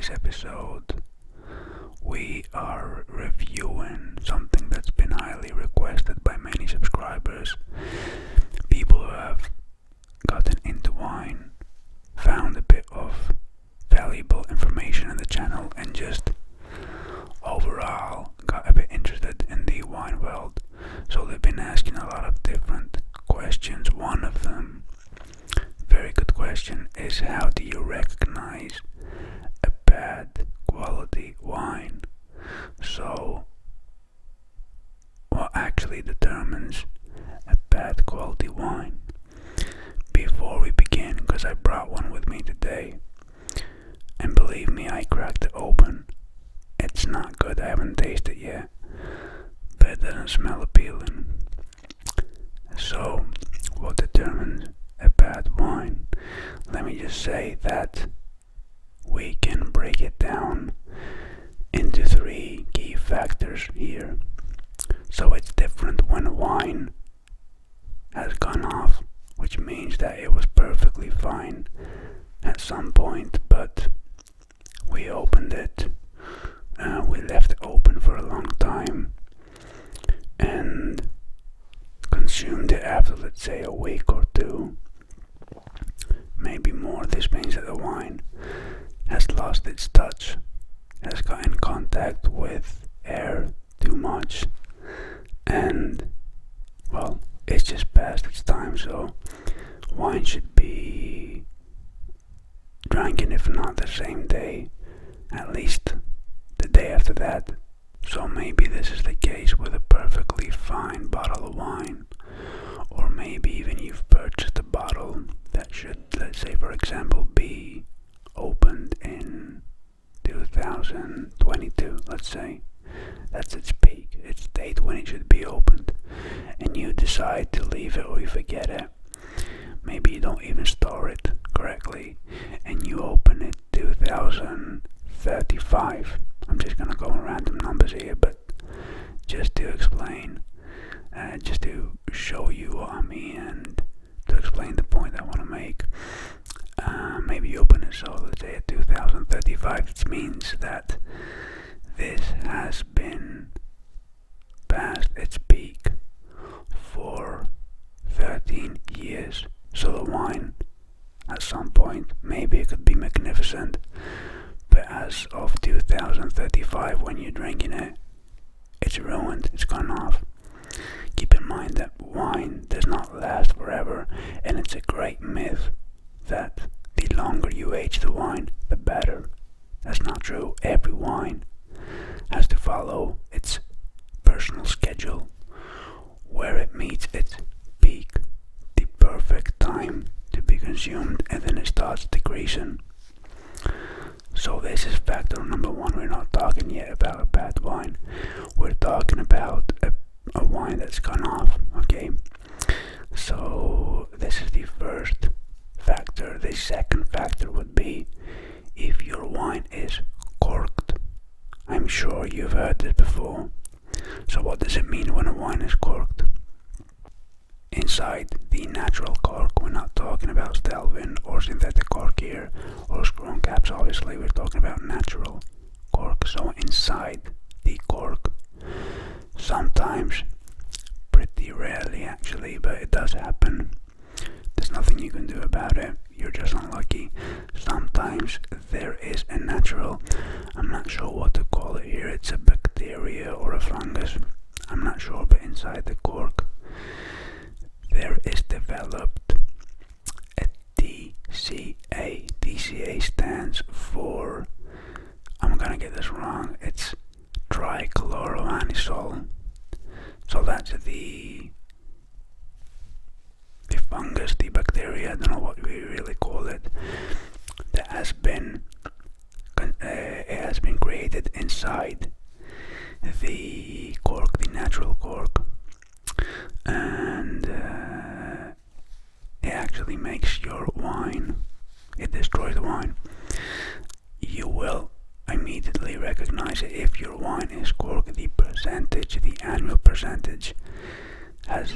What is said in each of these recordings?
today's episode, we are reviewing something that's been highly requested by many subscribers. People who have gotten into wine, found a bit of valuable information in the channel, and just overall got a bit interested in the wine world. So they've been asking a lot of different questions. One of them, very good question, is how do you recognize a bad quality wine? So what actually determines a bad quality wine? Before we begin, because I brought one with me today, and believe me, I cracked it open. It's not good, I haven't tasted it yet, but it doesn't smell appealing. So what determines a bad wine? Let me just say that we can break it down into three key factors here. So it's different when a wine has gone off, which means that it was perfectly fine at some point, but we opened it, we left it open for a long time, and consumed it after, let's say, a week or two, maybe more. This means that the wine has lost its touch, has got in contact with air too much, and, well, it's just past its time. So wine should be drinking, if not the same day, at least the day after that. So maybe this is the case with a perfectly fine bottle of wine, or maybe even you've purchased a bottle that should, let's say for example, be opened in 2022, let's say. That's its peak, its date when it should be opened, and you decide to leave it or you forget it. Maybe you don't even store it correctly, and you open it 2035. I'm just gonna go on random numbers here, but just to explain, just to show you what I mean and to explain the point I want to make. Maybe you open it, so let's say at 2035, it means that this has been past its peak for 13 years. So the wine, at some point, maybe it could be magnificent, but as of 2035, when you're drinking it, it's ruined, it's gone off. Keep in mind that wine does not last forever, and it's a great myth that the longer you age the wine, the better. That's not true. Every wine has to follow its personal schedule, where it meets its peak, the perfect time to be consumed, and then it starts decreasing. So this is factor number one. We're not talking yet about a bad wine. We're talking about a wine that's gone off, okay? So this is the first factor. The second factor would be if your wine is corked. I'm sure you've heard this before. So what does it mean when a wine is corked? Inside the natural cork, we're not talking about Stelvin or synthetic cork here, or screw caps. Obviously we're talking about natural cork. So inside the cork, sometimes, pretty rarely actually, but it does happen, there's nothing you can do about it, you're just unlucky. Sometimes there is a natural, I'm not sure what to call it here, it's a bacteria or a fungus, I'm not sure, but inside the cork there is developed a TCA. TCA stands for, I'm gonna get this wrong, it's trichloroanisole. So that's the fungus, the bacteria, I don't know what we really call it, that has been created inside the cork, the natural cork, and it actually makes your wine, it destroys the wine. You will immediately recognize it if your wine is corked. The percentage, the annual percentage, has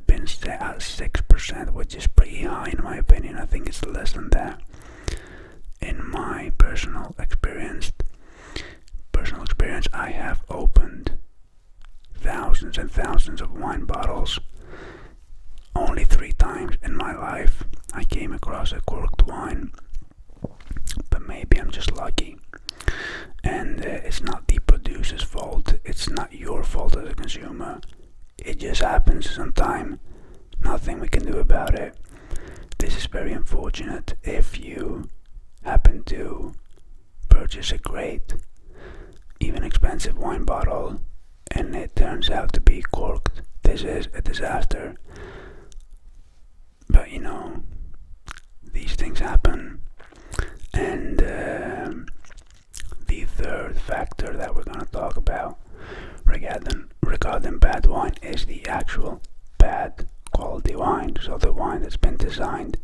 been set at 6%, which is pretty high in my opinion. I think it's less than that in my personal experience. thousands and thousands of wine bottles. Only 3 times in my life I came across a corked wine, but maybe I'm just lucky. And it's not the producer's fault, it's not your fault as a consumer. It just happens sometime, nothing we can do about it. This is very unfortunate. If you happen to purchase a great, even expensive wine bottle and it turns out to be corked, this is a disaster. But these things happen. And the third factor that we're going to talk about regarding bad wine is the actual bad quality wine. So the wine that's been designed,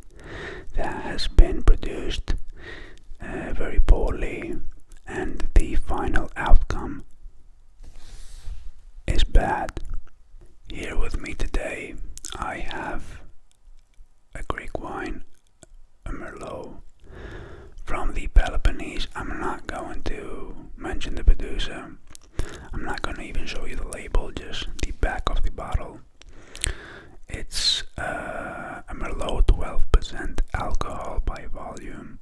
that has been produced very poorly, and the final outcome is bad. Here with me today I have a Greek wine, a Merlot from the Peloponnese. I'm not going to mention the producer. I'm not going to even show you the label, just the back of the bottle. It's a Merlot, 12% alcohol by volume,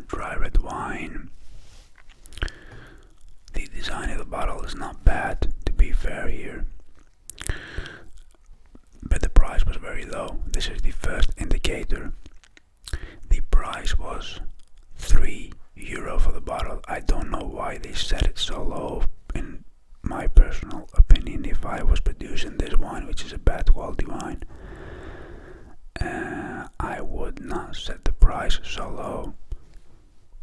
dry red wine. The design of the bottle is not bad, to be fair here, but the price was very low. This is the first indicator. The price was €3 for the bottle. I don't know why they set it so low. In my personal opinion, if I was producing this wine, which is a bad quality wine, I would not set the price so low,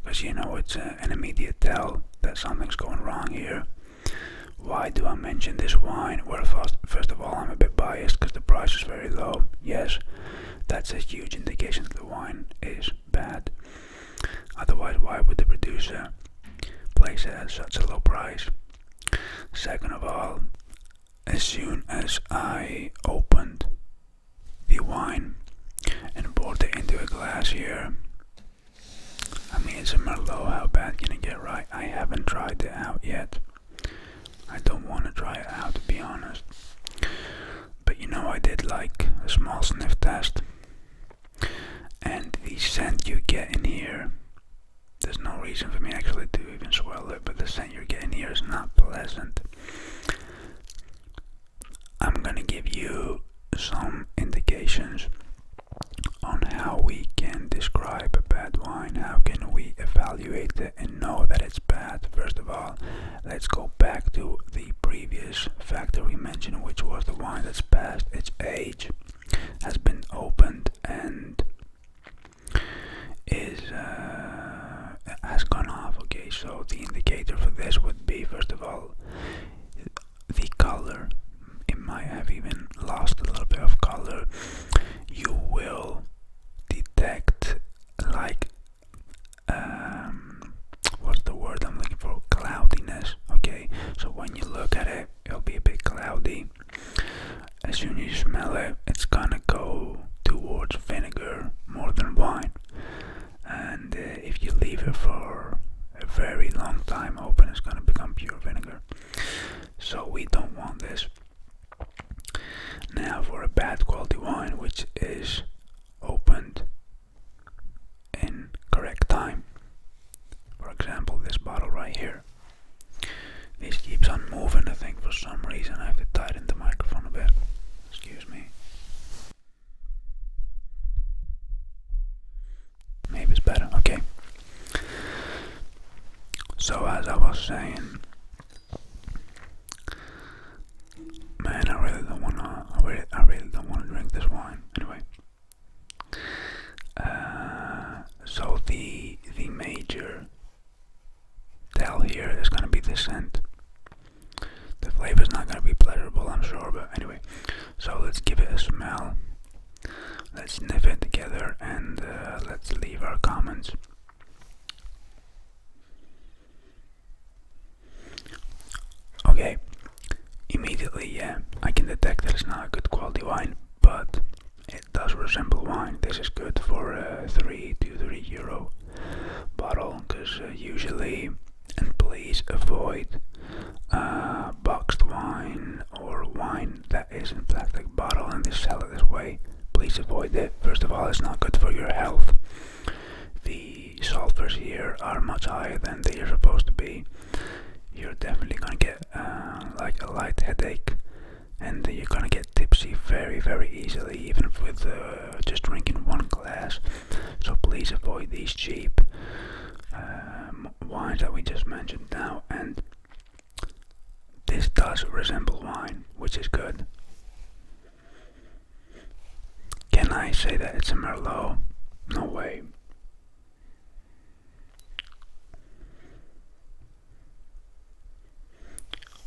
because it's an immediate tell that something's going wrong here. Why do I mention this wine? Well, first of all, I'm a bit biased because the price is very low. Yes, that's a huge indication that the wine is bad. Otherwise, why would the producer place it at such a low price? Second of all, as soon as I opened the wine and poured it into a glass here, I mean, it's a Merlot, how bad can it get, right? I haven't tried it out yet. I don't want to try it out, to be honest. But I did like a small sniff test. And the scent you get in here, there's no reason for me actually to even swallow it, but the scent you're getting here is not pleasant. I'm gonna give you some indications on how we can describe a bad wine. How can we evaluate it and know that it's bad? First of all, let's go back to the previous factor we mentioned, which was the wine that's past its age, has been opened, and has gone off. Okay, so the indicator for this would be, first of all, the color. It might have even lost a little bit of color. You will detect what's the word I'm looking for? Cloudiness. Okay, so when you look at it, it'll be a bit cloudy. As soon as you smell it, it's gonna go towards vinegar more than wine. And if you leave it for a very long time open, it's gonna become pure vinegar. So we don't want this. Now for a bad quality wine, which is opened in correct time. For example, this bottle right here. This keeps on moving, I think, for some reason. I have to tighten the microphone a bit. Excuse me. Maybe it's better. Okay. So as I was saying, man, I really don't wanna drink this wine. Anyway, so the major tell here is gonna be the scent. The flavor is not gonna be pleasurable, I'm sure, but anyway. So let's give it a smell. Let's sniff it together, and let's leave our comments. Okay, immediately, yeah, I can detect that it's not a good quality wine, but it does resemble wine. This is good for a €3 to €3 bottle, because usually, and please avoid boxed wine numbers here are much higher than they are supposed to be, you're definitely gonna get like a light headache, and you're gonna get tipsy very, very easily, even with just drinking one glass. So please avoid these cheap wines that we just mentioned now. And this does resemble wine, which is good. Can I say that it's a Merlot? No way.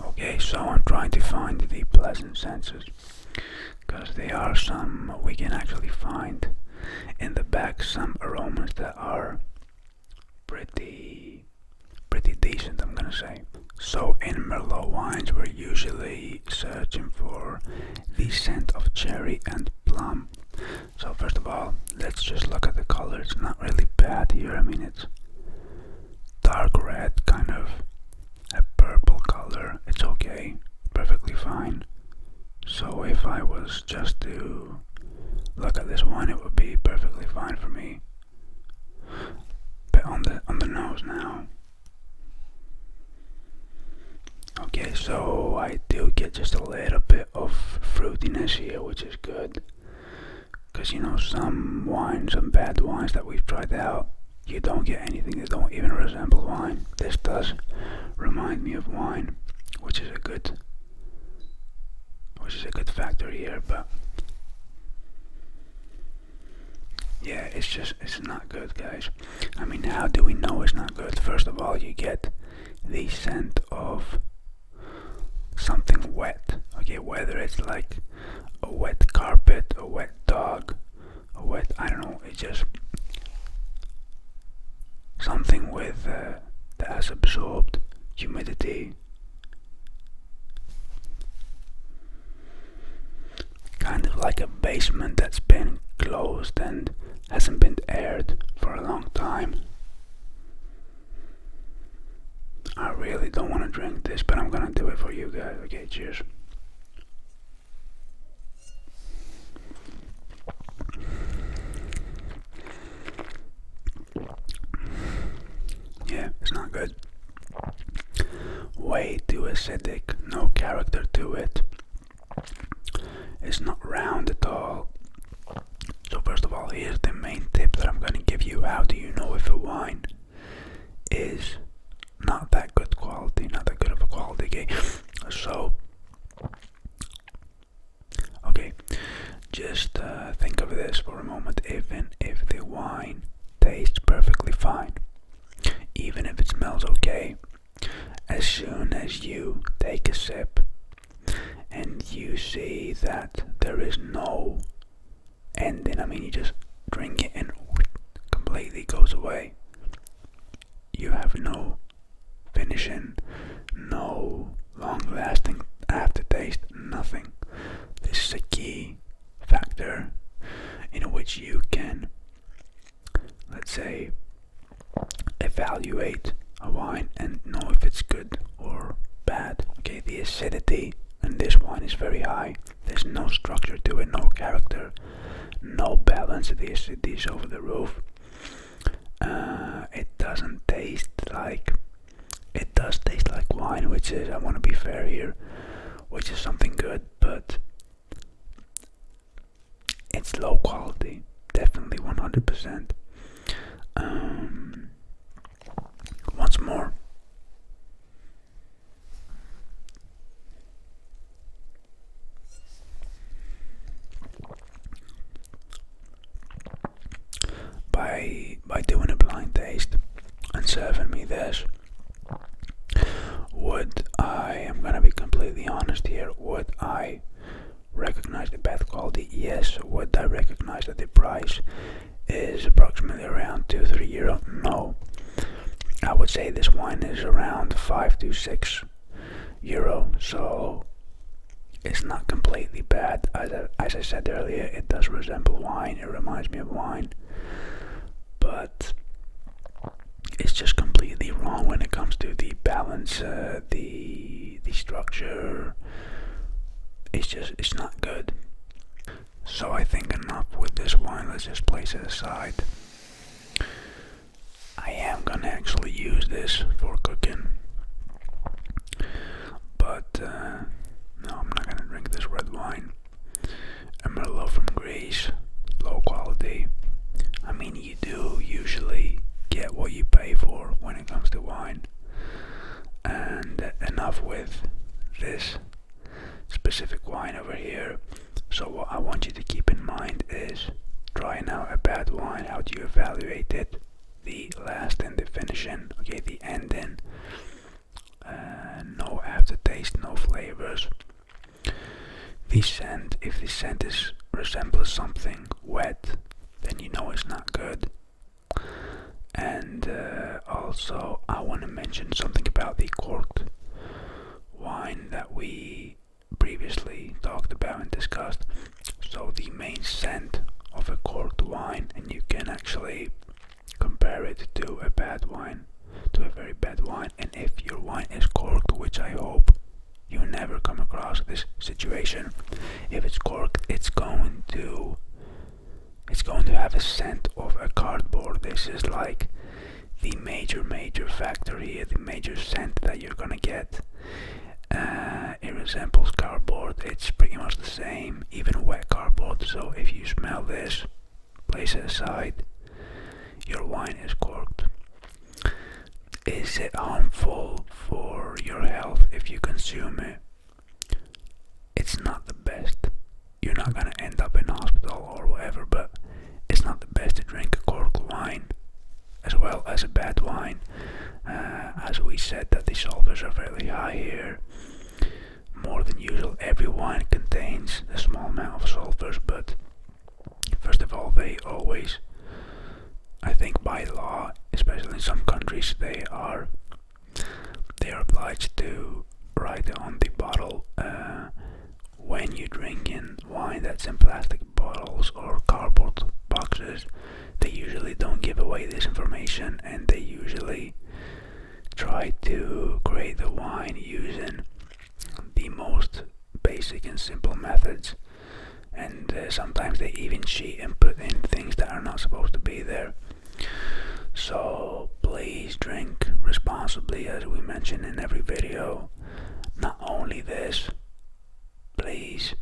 Okay, so I'm trying to find the pleasant senses, because there are some we can actually find in the back, some aromas that are pretty decent, I'm gonna say. So in Merlot wines, we're usually searching for the scent of cherry and plum. So first of all, let's just look at the color. It's not really bad here. I mean, it's dark red, kind of a purple color. It's okay, perfectly fine. So if I was just to look at this wine, it would be perfectly fine for me. But on the nose now. Okay, so I do get just a little bit of fruitiness here, which is good. Because, you know, some wines, some bad wines that we've tried out, you don't get anything that don't even resemble wine. This does remind me of wine, which is a good factor here. But yeah, it's not good, guys. I mean, how do we know it's not good? First of all, you get the scent of something wet. Okay, whether it's like a wet carpet, a wet dog, a wet, I don't know, it's just something with that has absorbed humidity. Kind of like a basement that's been closed and hasn't been aired for a long time. I really don't want to drink this, but I'm gonna do it for you guys. Okay, cheers. Yeah, it's not good. Way too acidic, no character to it. It's not round at all. So first of all, here's the main tip that I'm going to give you. How do you know if a wine is not that good quality, not that good of a quality? Okay, so okay, just think of this for a moment. Even if the wine tastes perfectly fine, even if it smells okay, as soon as you take a sip and you see that there is no ending, I mean, you just drink it and completely goes away. You have no finishing, no long-lasting aftertaste, nothing. This is a key factor in which you can, let's say, evaluate a wine and know if it's good or bad. Okay, the acidity in this wine is very high. There's no structure to it, no character, no balance. The acidity is over the roof. It doesn't taste like, it does taste like wine, which is, I want to be fair here, which is something good, but it's low quality, definitely 100%. Once more, by doing a blind taste and serving me this, would I, I'm gonna be completely honest here, would I recognize the bad quality? Yes. Would I recognize that the price is approximately around €2-3? No. I would say this wine is around €5 to €6, so it's not completely bad. As I said earlier, it does resemble wine, it reminds me of wine, but it's just completely wrong when it comes to the balance, the structure. It's not good. So I think enough with this wine, let's just place it aside. I am gonna actually use this for cooking, but no, I'm not gonna drink this red wine. A Merlot from Greece, low quality. I mean, you do usually get what you pay for when it comes to wine, and enough with this specific wine over here. So what I want you to keep in mind is, trying out a bad wine, how do you evaluate it? The last and the finishing, okay, the ending, no aftertaste, no flavors. The scent, if the scent resembles something wet, then you know it's not good. And also I want to mention something about the corked wine that we previously talked about and discussed. So the main scent of a corked wine, and you can actually compare it to a bad wine, to a very bad wine. And if your wine is corked, which I hope you never come across this situation, if it's corked, it's going to have a scent of a cardboard. This is like the major factor here, the major scent that you're gonna get. It resembles cardboard. It's pretty much the same, even wet cardboard. So if you smell this, place it aside. Your wine is corked. Is it harmful for your health if you consume it? It's not the best. You're not gonna end up in hospital or whatever, but it's not the best to drink a corked wine as well as a bad wine. As we said, that the sulfurs are fairly high here, more than usual. Every wine contains a small amount of sulfurs, but first of all, they always, I think by law, especially in some countries, they are obliged to write on the bottle when you drink in wine that's in plastic bottles or cardboard boxes. They usually don't give away this information, and they usually try to create the wine using the most basic and simple methods, and sometimes they even cheat and put in things that are not supposed to be there. So please drink responsibly, as we mention in every video. Not only this, please,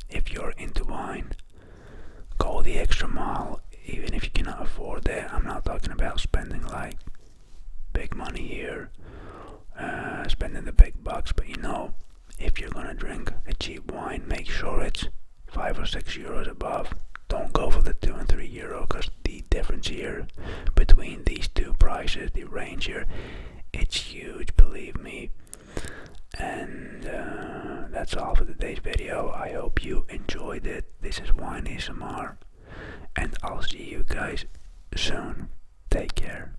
if you're into wine, go the extra mile, even if you cannot afford it. I'm not talking about spending like big money here, spending the big bucks, but you know, if you're gonna drink a cheap wine, make sure it's 5 or 6 euros above. Don't go for the 2 and 3 euro, because the difference here between these two prices, the range here, it's huge, believe me. And that's all for today's video. I hope you enjoyed it. This is Wine ASMR, and I'll see you guys soon. Take care.